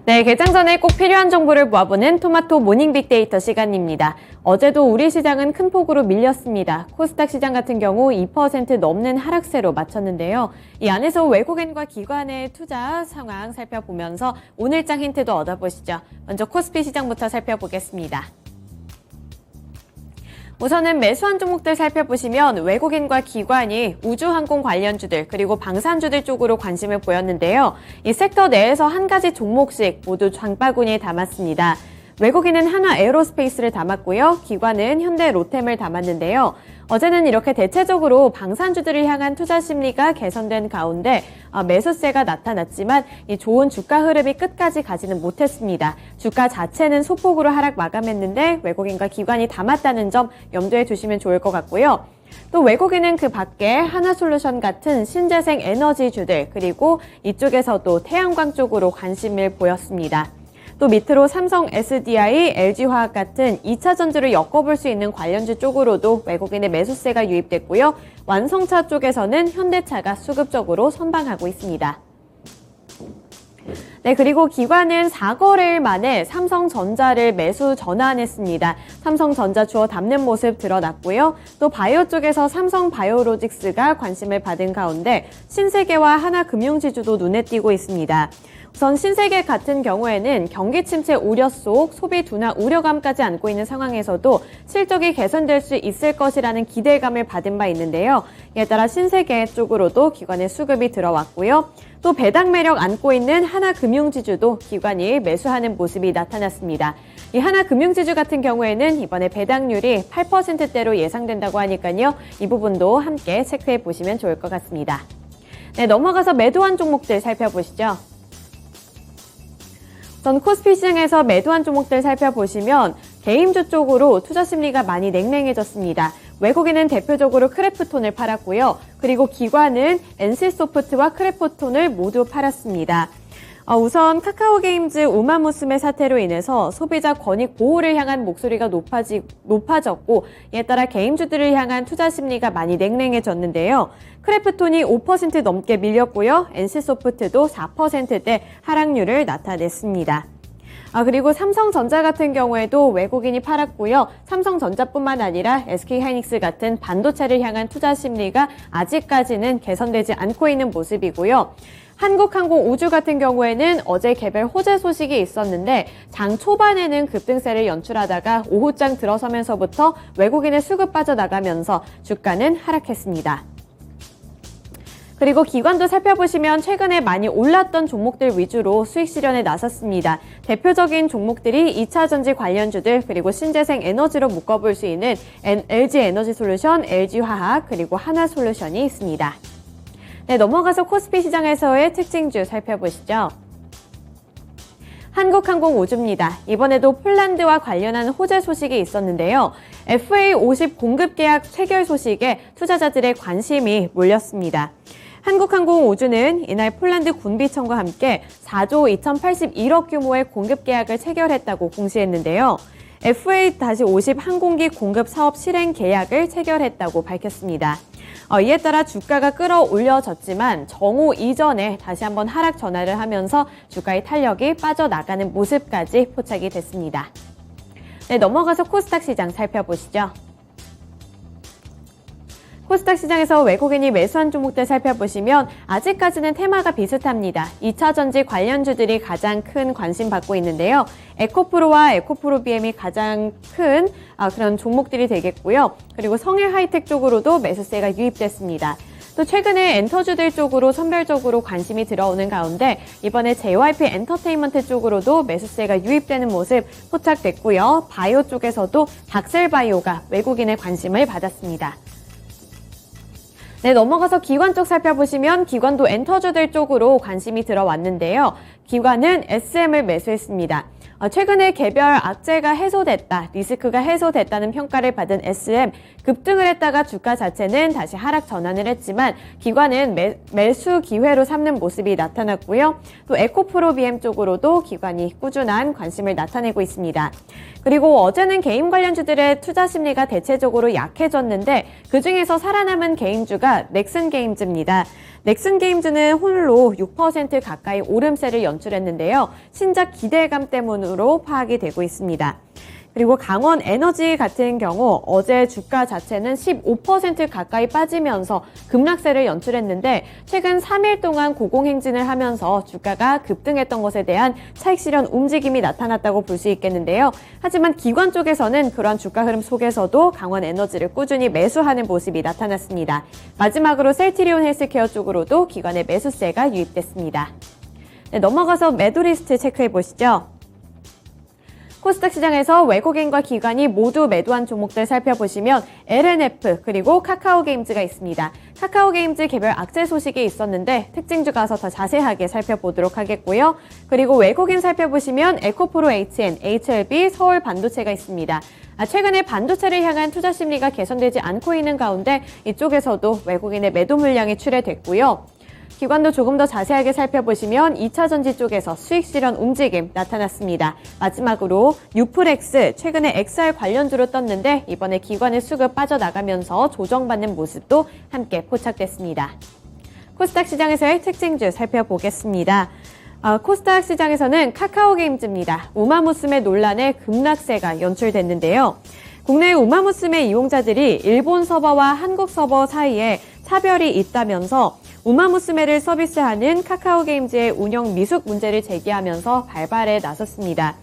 네, 개장 전에 꼭 필요한 정보를 모아보는 토마토 모닝 빅데이터 시간입니다. 어제도 우리 시장은 큰 폭으로 밀렸습니다. 코스닥 시장 같은 경우 2% 넘는 하락세로 마쳤는데요. 이 안에서 외국인과 기관의 투자 상황 살펴보면서 오늘장 힌트도 얻어보시죠. 먼저 코스피 시장부터 살펴보겠습니다. 우선은 매수한 종목들 살펴보시면 외국인과 기관이 우주항공 관련주들 그리고 방산주들 쪽으로 관심을 보였는데요. 이 섹터 내에서 한 가지 종목씩 모두 장바구니에 담았습니다. 외국인은 한화 에어로스페이스를 담았고요. 기관은 현대 로템을 담았는데요. 어제는 이렇게 대체적으로 방산주들을 향한 투자 심리가 개선된 가운데 매수세가 나타났지만 이 좋은 주가 흐름이 끝까지 가지는 못했습니다. 주가 자체는 소폭으로 하락 마감했는데 외국인과 기관이 담았다는 점 염두에 두시면 좋을 것 같고요. 또 외국인은 그 밖에 하나솔루션 같은 신재생 에너지주들 그리고 이쪽에서도 태양광 쪽으로 관심을 보였습니다. 또 밑으로 삼성 SDI, LG화학 같은 2차 전지를 엮어볼 수 있는 관련주 쪽으로도 외국인의 매수세가 유입됐고요. 완성차 쪽에서는 현대차가 수급적으로 선방하고 있습니다. 네, 그리고 기관은 4거래일 만에 삼성전자를 매수 전환했습니다. 삼성전자 주어 담는 모습 드러났고요. 또 바이오 쪽에서 삼성바이오로직스가 관심을 받은 가운데 신세계와 하나금융지주도 눈에 띄고 있습니다. 우선 신세계 같은 경우에는 경기 침체 우려 속 소비 둔화 우려감까지 안고 있는 상황에서도 실적이 개선될 수 있을 것이라는 기대감을 받은 바 있는데요. 이에 따라 신세계 쪽으로도 기관의 수급이 들어왔고요. 또 배당 매력 안고 있는 하나금융지주도 기관이 매수하는 모습이 나타났습니다. 이 하나금융지주 같은 경우에는 이번에 배당률이 8%대로 예상된다고 하니까요. 이 부분도 함께 체크해 보시면 좋을 것 같습니다. 네, 넘어가서 매도한 종목들 살펴보시죠. 우선 코스피 시장에서 매도한 종목들 살펴보시면 개인주 쪽으로 투자 심리가 많이 냉랭해졌습니다. 외국인은 대표적으로 크래프톤을 팔았고요. 그리고 기관은 NC소프트와 크래프톤을 모두 팔았습니다. 우선 카카오게임즈 우마무스메 사태로 인해서 소비자 권익 보호를 향한 목소리가 높아졌고 이에 따라 게임주들을 향한 투자 심리가 많이 냉랭해졌는데요. 크래프톤이 5% 넘게 밀렸고요. NC소프트도 4%대 하락률을 나타냈습니다. 그리고 삼성전자 같은 경우에도 외국인이 팔았고요. 삼성전자뿐만 아니라 SK하이닉스 같은 반도체를 향한 투자 심리가 아직까지는 개선되지 않고 있는 모습이고요. 한국항공우주 같은 경우에는 어제 개별 호재 소식이 있었는데 장 초반에는 급등세를 연출하다가 오후장 들어서면서부터 외국인의 수급 빠져나가면서 주가는 하락했습니다. 그리고 기관도 살펴보시면 최근에 많이 올랐던 종목들 위주로 수익 실현에 나섰습니다. 대표적인 종목들이 2차 전지 관련주들 그리고 신재생 에너지로 묶어볼 수 있는 LG에너지솔루션, LG화학 그리고 하나솔루션이 있습니다. 네, 넘어가서 코스피 시장에서의 특징주 살펴보시죠. 한국항공우주입니다. 이번에도 폴란드와 관련한 호재 소식이 있었는데요. FA50 공급 계약 체결 소식에 투자자들의 관심이 몰렸습니다. 한국항공우주는 이날 폴란드 군비청과 함께 4조 2081억 규모의 공급 계약을 체결했다고 공시했는데요. FA-50 항공기 공급 사업 실행 계약을 체결했다고 밝혔습니다. 이에 따라 주가가 끌어올려졌지만 정오 이전에 다시 한번 하락 전환을 하면서 주가의 탄력이 빠져나가는 모습까지 포착이 됐습니다. 네, 넘어가서 코스닥 시장 살펴보시죠. 코스닥 시장에서 외국인이 매수한 종목들 살펴보시면 아직까지는 테마가 비슷합니다. 2차 전지 관련주들이 가장 큰 관심 받고 있는데요. 에코프로와 에코프로비엠이 가장 큰 그런 종목들이 되겠고요. 그리고 성일 하이텍 쪽으로도 매수세가 유입됐습니다. 또 최근에 엔터주들 쪽으로 선별적으로 관심이 들어오는 가운데 이번에 JYP 엔터테인먼트 쪽으로도 매수세가 유입되는 모습 포착됐고요. 바이오 쪽에서도 닥셀바이오가 외국인의 관심을 받았습니다. 네, 넘어가서 기관 쪽 살펴보시면 기관도 엔터주들 쪽으로 관심이 들어왔는데요. 기관은 SM을 매수했습니다. 최근에 개별 악재가 해소됐다, 리스크가 해소됐다는 평가를 받은 SM 급등을 했다가 주가 자체는 다시 하락 전환을 했지만 기관은 매수 기회로 삼는 모습이 나타났고요. 또 에코프로비엠 쪽으로도 기관이 꾸준한 관심을 나타내고 있습니다. 그리고 어제는 개인 관련주들의 투자 심리가 대체적으로 약해졌는데 그중에서 살아남은 개인주가 넥슨게임즈입니다. 넥슨게임즈는 홀로 6% 가까이 오름세를 연출했는데요. 신작 기대감 때문으로 파악이 되고 있습니다. 그리고 강원에너지 같은 경우 어제 주가 자체는 15% 가까이 빠지면서 급락세를 연출했는데 최근 3일 동안 고공행진을 하면서 주가가 급등했던 것에 대한 차익 실현 움직임이 나타났다고 볼 수 있겠는데요. 하지만 기관 쪽에서는 그러한 주가 흐름 속에서도 강원에너지를 꾸준히 매수하는 모습이 나타났습니다. 마지막으로 셀트리온 헬스케어 쪽으로도 기관의 매수세가 유입됐습니다. 네, 넘어가서 매도 리스트 체크해 보시죠. 코스닥 시장에서 외국인과 기관이 모두 매도한 종목들 살펴보시면 LNF 그리고 카카오게임즈가 있습니다. 카카오게임즈 개별 악재 소식이 있었는데 특징주 가서 더 자세하게 살펴보도록 하겠고요. 그리고 외국인 살펴보시면 에코프로 HN, HLB, 서울반도체가 있습니다. 최근에 반도체를 향한 투자 심리가 개선되지 않고 있는 가운데 이쪽에서도 외국인의 매도 물량이 출회됐고요. 기관도 조금 더 자세하게 살펴보시면 2차 전지 쪽에서 수익 실현 움직임 나타났습니다. 마지막으로 유플렉스 최근에 XR 관련주로 떴는데 이번에 기관의 수급 빠져나가면서 조정받는 모습도 함께 포착됐습니다. 코스닥 시장에서의 특징주 살펴보겠습니다. 코스닥 시장에서는 카카오게임즈입니다. 우마무스메 논란에 급락세가 연출됐는데요. 국내 우마무스메 이용자들이 일본 서버와 한국 서버 사이에 차별이 있다면서 우마무스메를 서비스하는 카카오게임즈의 운영 미숙 문제를 제기하면서 발발에 나섰습니다.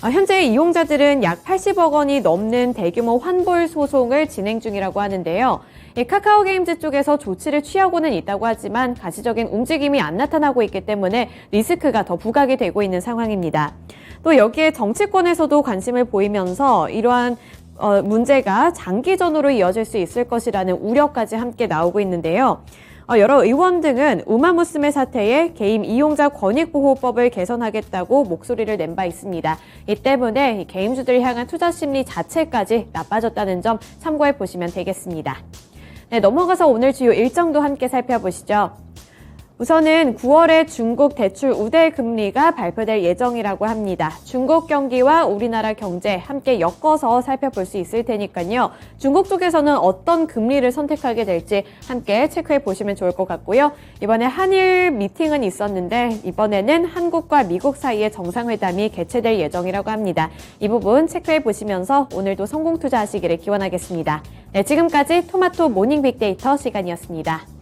현재 이용자들은 약 80억 원이 넘는 대규모 환불 소송을 진행 중이라고 하는데요. 카카오게임즈 쪽에서 조치를 취하고는 있다고 하지만 가시적인 움직임이 안 나타나고 있기 때문에 리스크가 더 부각이 되고 있는 상황입니다. 또 여기에 정치권에서도 관심을 보이면서 이러한 문제가 장기전으로 이어질 수 있을 것이라는 우려까지 함께 나오고 있는데요. 여러 의원 등은 우마무스메 사태에 개인 이용자 권익보호법을 개선하겠다고 목소리를 낸 바 있습니다. 이 때문에 개인주들을 향한 투자 심리 자체까지 나빠졌다는 점 참고해 보시면 되겠습니다. 네, 넘어가서 오늘 주요 일정도 함께 살펴보시죠. 우선은 9월에 중국 대출 우대 금리가 발표될 예정이라고 합니다. 중국 경기와 우리나라 경제 함께 엮어서 살펴볼 수 있을 테니까요. 중국 쪽에서는 어떤 금리를 선택하게 될지 함께 체크해 보시면 좋을 것 같고요. 이번에 한일 미팅은 있었는데 이번에는 한국과 미국 사이의 정상회담이 개최될 예정이라고 합니다. 이 부분 체크해 보시면서 오늘도 성공 투자하시기를 기원하겠습니다. 네, 지금까지 토마토 모닝 빅데이터 시간이었습니다.